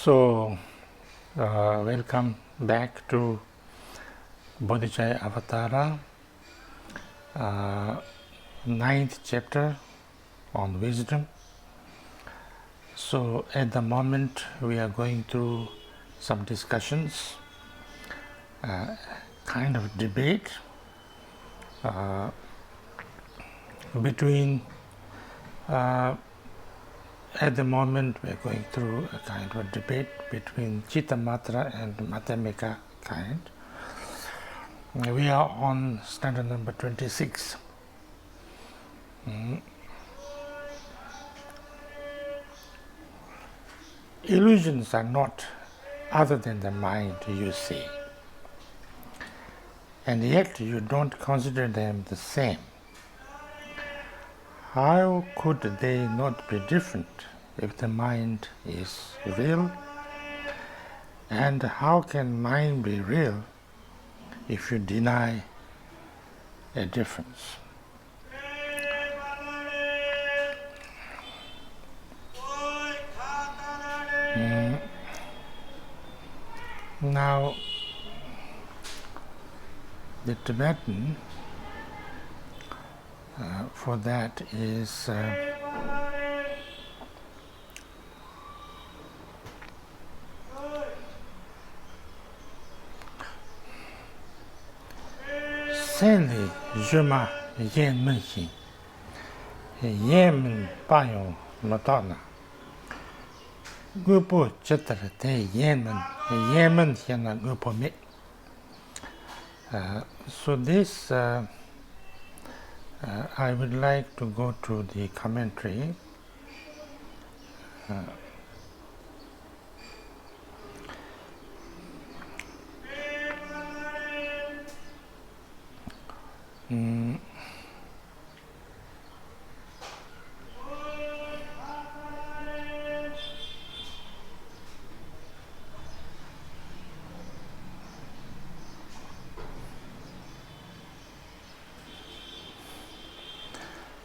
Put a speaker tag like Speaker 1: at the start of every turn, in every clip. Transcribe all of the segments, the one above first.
Speaker 1: So, welcome back to Bodhicharyavatara, 9th chapter on wisdom. So, at the moment we are going through some discussions, kind of debate between at the moment we are going through a kind of a debate between Chittamatra and Madhyamika kind. We are on stanza number 26. Illusions are not other than the mind, you say, and yet you don't consider them the same. How could they not be different if the mind is real? And how can mind be real if you deny a difference? Now, the Tibetan for that is Senli Juma Yen Menhi Yemen Payon Matana Gupo Chatra Te Yemen Hena Gupo Me. So this I would like to go to the commentary.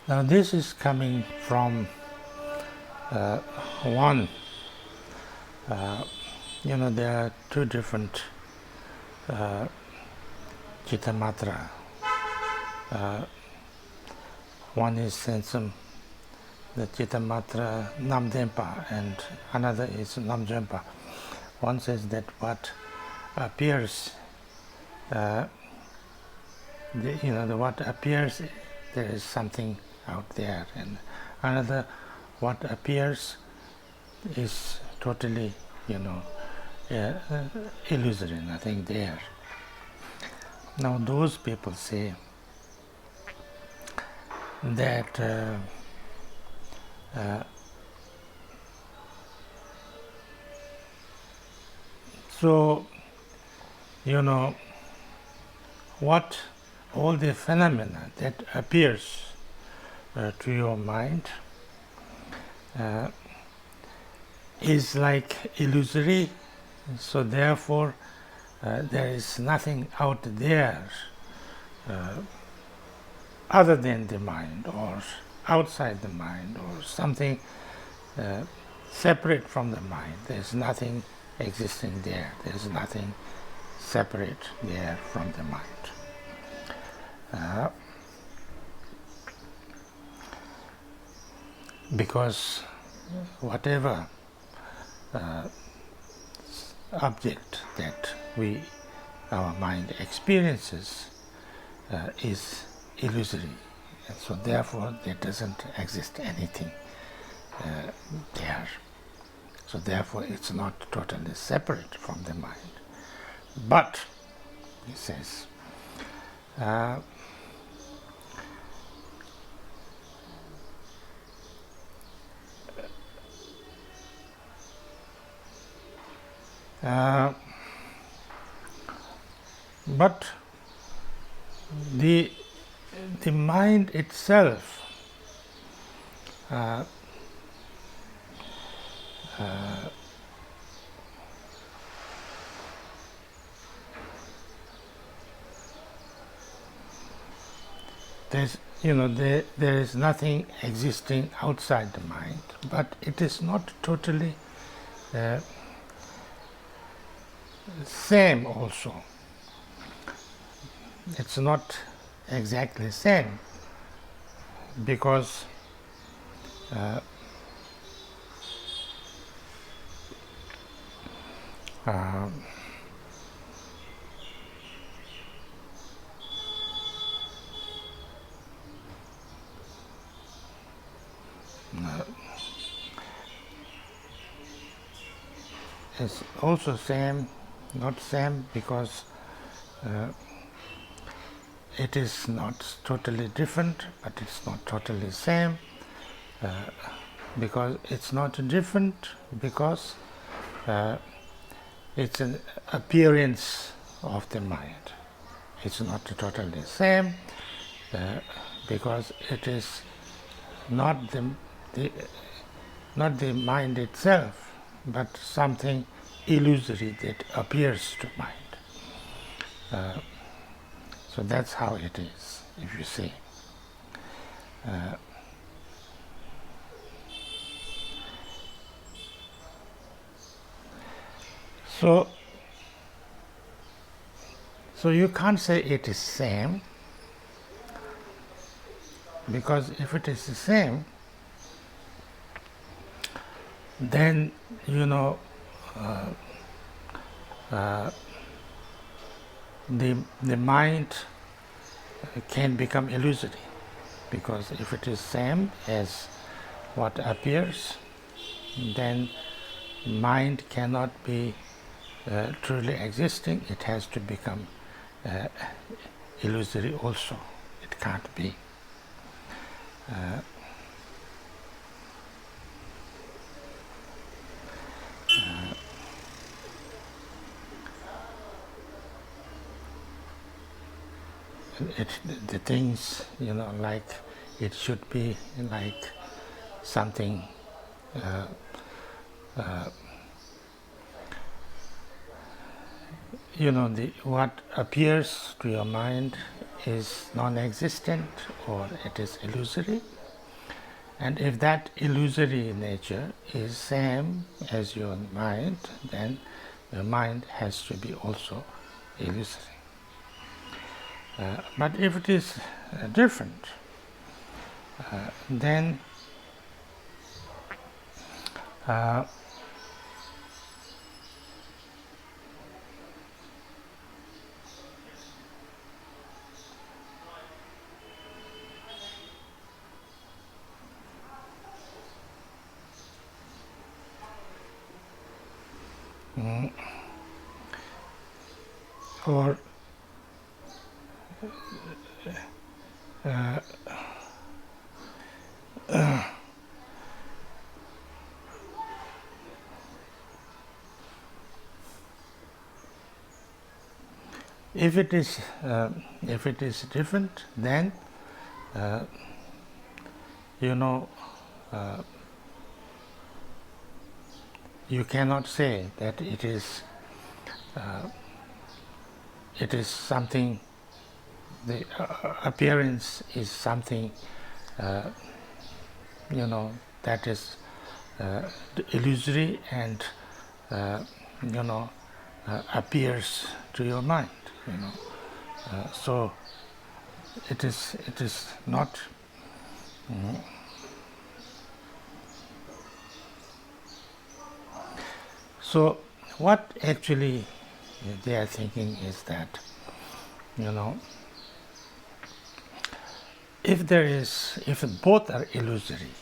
Speaker 1: Now this is coming from one, there are two different Chittamatra. One is Sensum, the Chittamatra Namdempa, and another is Namjempa. One says that what appears, what appears, there is something out there, and another, what appears is totally, illusory, nothing there. Now those people say that what all the phenomena that appears to your mind is like illusory, so therefore there is nothing out there other than the mind or outside the mind or something separate from the mind. There is nothing existing there. There is nothing separate there from the mind. Because whatever object that our mind experiences is illusory, and so therefore there doesn't exist anything there. So therefore it's not totally separate from the mind. But, he says, but the mind itself there is nothing existing outside the mind, but it is not totally same also. It's not exactly same, because it's also same, not same, because it is not totally different, but it's not totally same, because it's not different, because it's an appearance of the mind. It's not totally same, because it is not the mind itself, but something illusory that appears to mind. So that's how it is, if you see. So you can't say it is same, because if it is the same, then the mind can become illusory, because if it is same as what appears, then mind cannot be truly existing. It has to become illusory also. It can't be. The things, like it should be like something what appears to your mind is non-existent, or it is illusory. And if that illusory nature is same as your mind, then your mind has to be also illusory. But if it is different, then or if it is different, then you cannot say that it is something. The appearance is something that is illusory and appears to your mind. So it is not. So what actually they are thinking is that if both are illusory,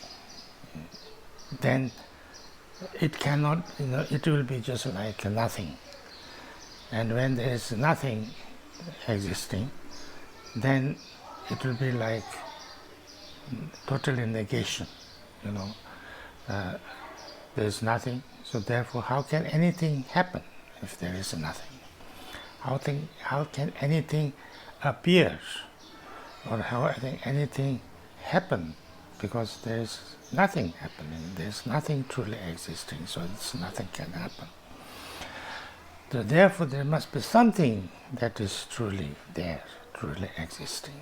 Speaker 1: then it cannot, it will be just like nothing. And when there is nothing existing, then it will be like totally negation. There is nothing. So therefore, how can anything happen if there is nothing? How can anything appear, or how can anything happen? Because there is nothing happening. There is nothing truly existing. So nothing can happen. So therefore, there must be something that is truly there, truly existing.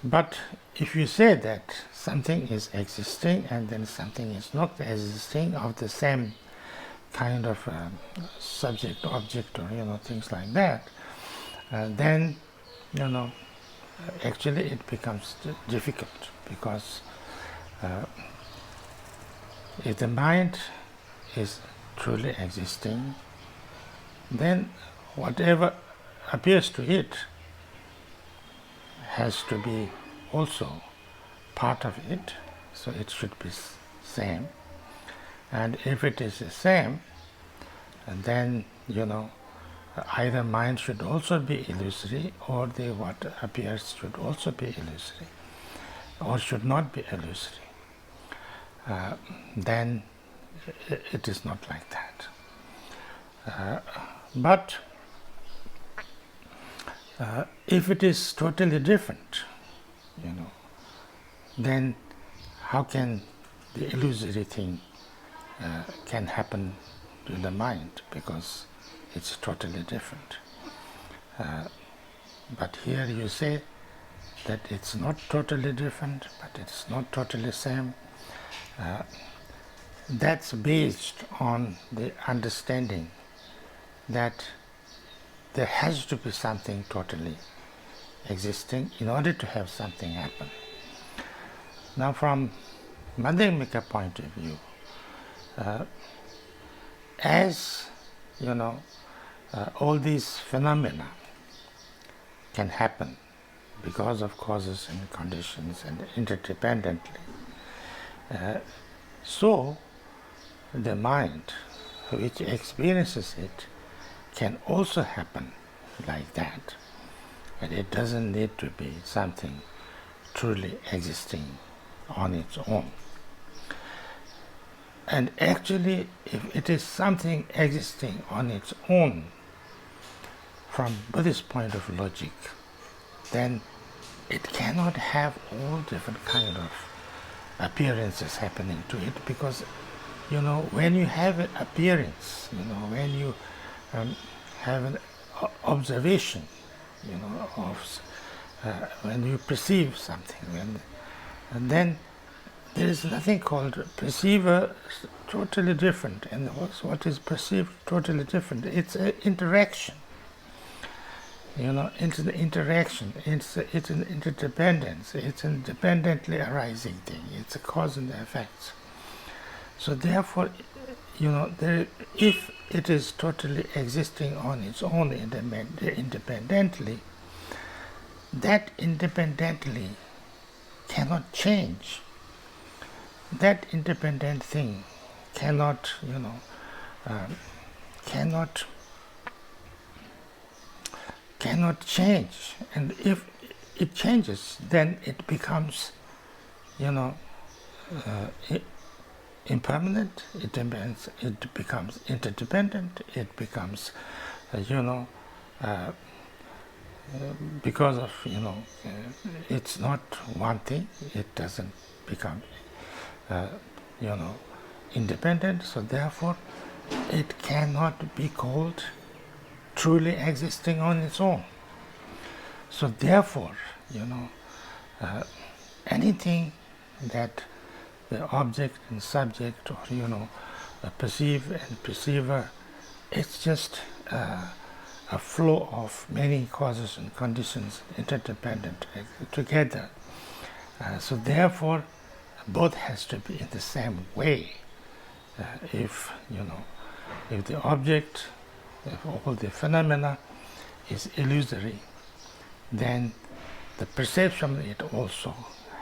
Speaker 1: But if you say that something is existing and then something is not existing of the same kind of subject, object, or things like that, then actually it becomes difficult, because if the mind is truly existing, then whatever appears to it has to be also part of it, so it should be same. And if it is the same, then either mind should also be illusory, or what appears should also be illusory, or should not be illusory. Then it is not like that. But if it is totally different, then how can the illusory thing can happen to the mind, because it's totally different. But here you say that it's not totally different, but it's not totally same. That's based on the understanding that there has to be something totally existing in order to have something happen. Now, from Madhyamika point of view, as all these phenomena can happen because of causes and conditions and interdependently, so the mind which experiences it can also happen like that, and it doesn't need to be something truly existing on its own. And actually, if it is something existing on its own from Buddhist point of logic, then it cannot have all different kind of appearances happening to it, because when you have an appearance, when you have an observation, of when you perceive something, and then there is nothing called perceiver totally different, and what is perceived totally different. It's an interaction. It's an interaction. It's an interdependence. It's a independently arising thing. It's a cause and effects. So therefore, if it is totally existing on its own independently, that independently cannot change. That independent thing cannot change, and if it changes, then it becomes impermanent, it becomes interdependent, it becomes because of it's not one thing, it doesn't become independent, so therefore it cannot be called truly existing on its own. So therefore, anything that the object and subject, or a perceive and perceiver, it's just a flow of many causes and conditions interdependent together. So therefore, both has to be in the same way. If the object, if all the phenomena is illusory, then the perception of it also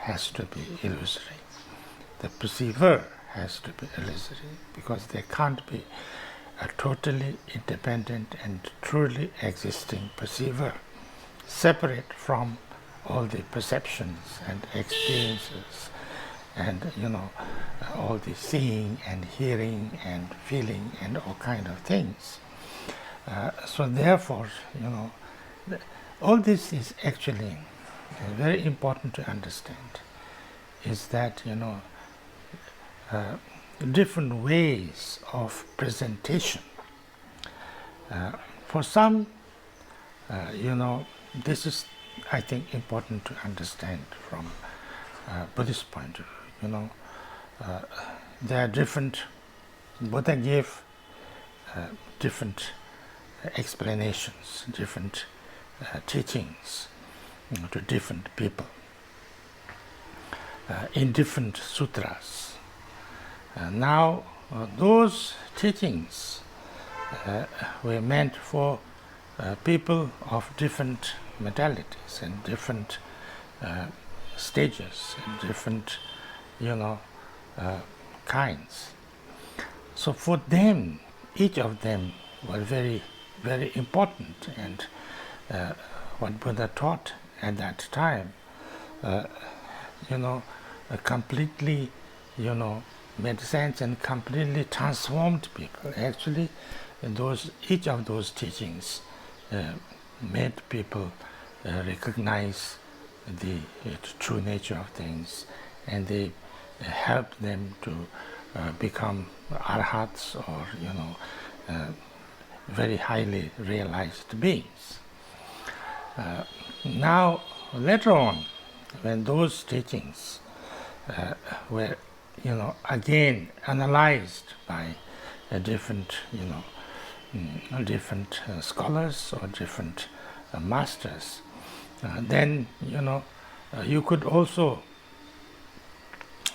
Speaker 1: has to be illusory. The perceiver has to be illusory, because there can't be a totally independent and truly existing perceiver, separate from all the perceptions and experiences and all the seeing and hearing and feeling and all kind of things. So therefore, all this is actually very important to understand, is that different ways of presentation. For some, this is, I think, important to understand from Buddhist point of view. There are different. Buddha gave different explanations, different teachings to different people in different sutras. Now, those teachings were meant for people of different mentalities and different stages and different, kinds. So for them, each of them were very, very important, and what Buddha taught at that time, completely, made sense and completely transformed people. Actually, each of those teachings made people recognize the true nature of things, and they helped them to become arhats, or very highly realized beings. Now, later on, when those teachings were, again analyzed by different, different scholars or different masters, then you could also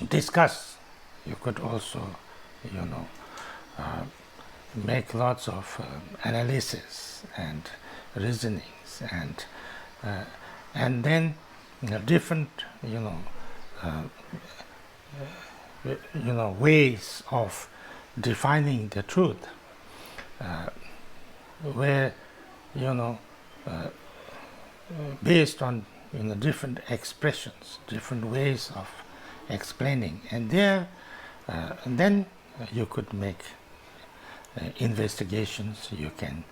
Speaker 1: discuss. You could also, make lots of analysis and reasonings, and then different, ways of defining the truth, where based on different expressions, different ways of explaining, and then you could make investigations, you can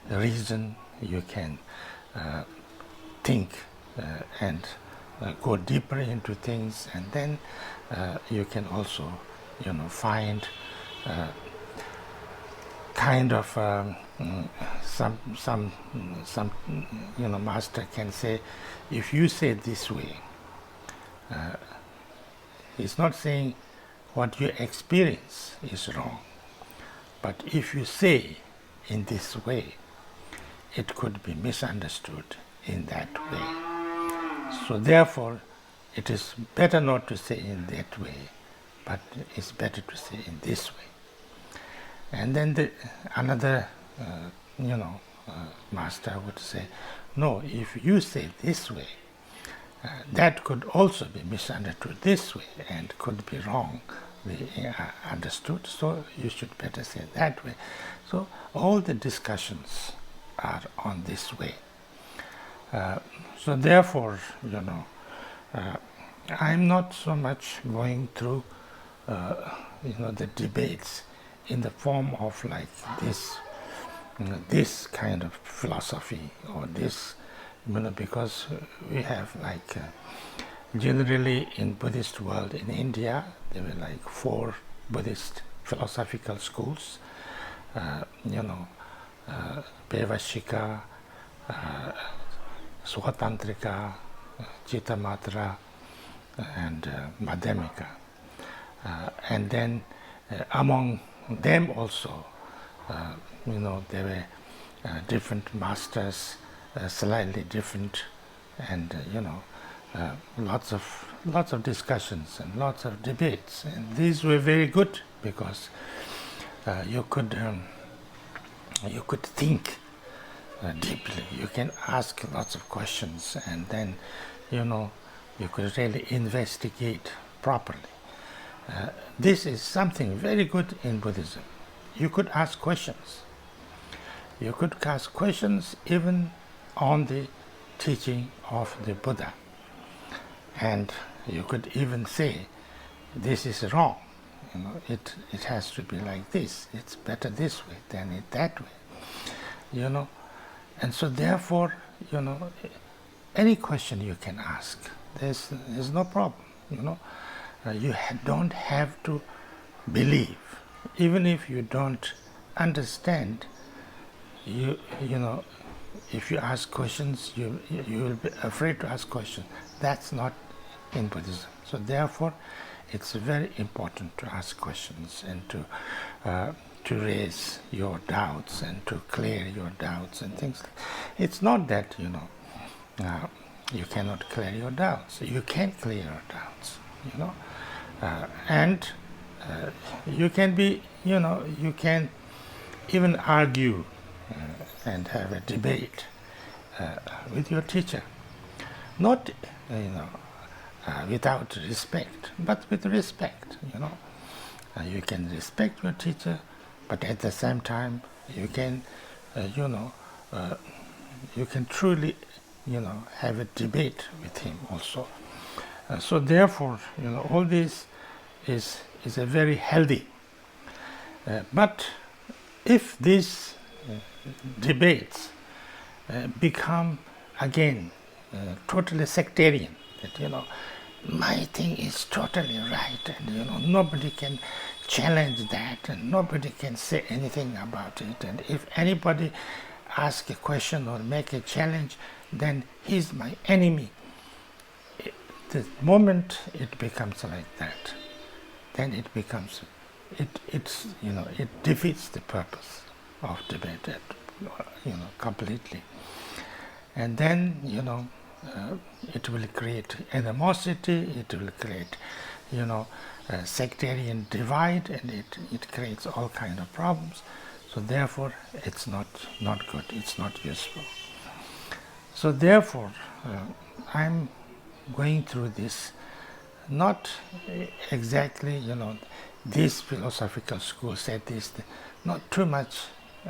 Speaker 1: reason, you can think and go deeper into things, and then you can also find kind of some master can say, if you say this way, he's not saying what you experience is wrong, but if you say in this way, it could be misunderstood in that way. So therefore, it is better not to say in that way, but it's better to say in this way. And then another, master would say, no, if you say this way, that could also be misunderstood this way and could be wrongly understood, so you should better say that way. So all the discussions are on this way. So therefore, I'm not so much going through, the debates in the form of like this kind of philosophy or this, because we have like generally in Buddhist world in India, there were like 4 Buddhist philosophical schools, Pevashika, Swatantrika, Chittamatra, and Madhyamika. And then among them also, there were different masters, slightly different, and lots of discussions and lots of debates, and these were very good because you could think deeply. You can ask lots of questions, and then you could really investigate properly. This is something very good in Buddhism. You could ask questions. You could ask questions even on the teaching of the Buddha. And you could even say, this is wrong. It has to be like this. It's better this way than it that way. And so therefore, any question you can ask. There's no problem. You don't have to believe. Even if you don't understand, if you ask questions, you will be afraid to ask questions. That's not in Buddhism. So therefore, it's very important to ask questions and to to raise your doubts and to clear your doubts and things. It's not that, you cannot clear your doubts. You can clear your doubts, and you can be, you can even argue and have a debate with your teacher. Not, without respect, but with respect, you can respect your teacher, but at the same time, you can, you can truly, have a debate with him also. So therefore, all this is a very healthy. But if these debates become again totally sectarian, that my thing is totally right, and nobody can challenge that, and nobody can say anything about it, and if anybody asks a question or make a challenge, then he's my enemy. The moment it becomes like that, then it becomes, it defeats the purpose of debate, completely. And then, it will create animosity, it will create, a sectarian divide, and it creates all kind of problems. So therefore, it's not good, it's not useful. So therefore, I'm going through this, not exactly, this philosophical school said this, not too much.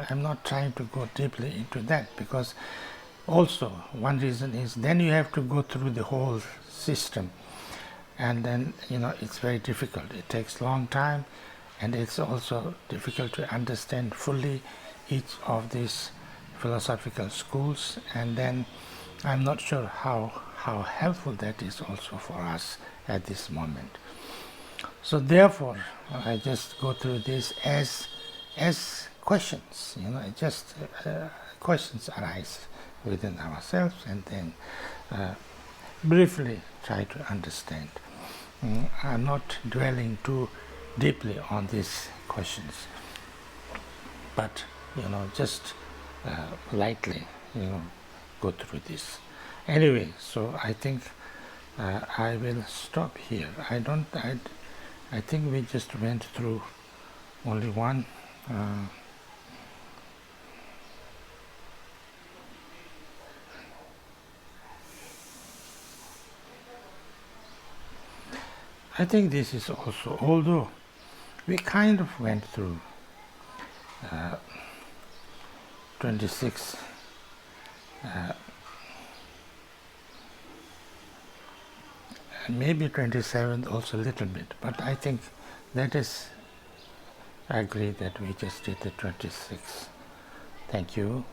Speaker 1: I'm not trying to go deeply into that, because also one reason is then you have to go through the whole system, and then it's very difficult. It takes a long time, and it's also difficult to understand fully each of these philosophical schools, and then I'm not sure how helpful that is also for us at this moment. So therefore, I just go through this as questions, just questions arise within ourselves, and then briefly try to understand. I'm not dwelling too deeply on these questions, but just lightly go through this. Anyway, so I think I will stop here. I think we just went through only one. I think this is also, although we kind of went through 26 and maybe 27 also a little bit, but I think that is, I agree that we just did the 26. Thank you.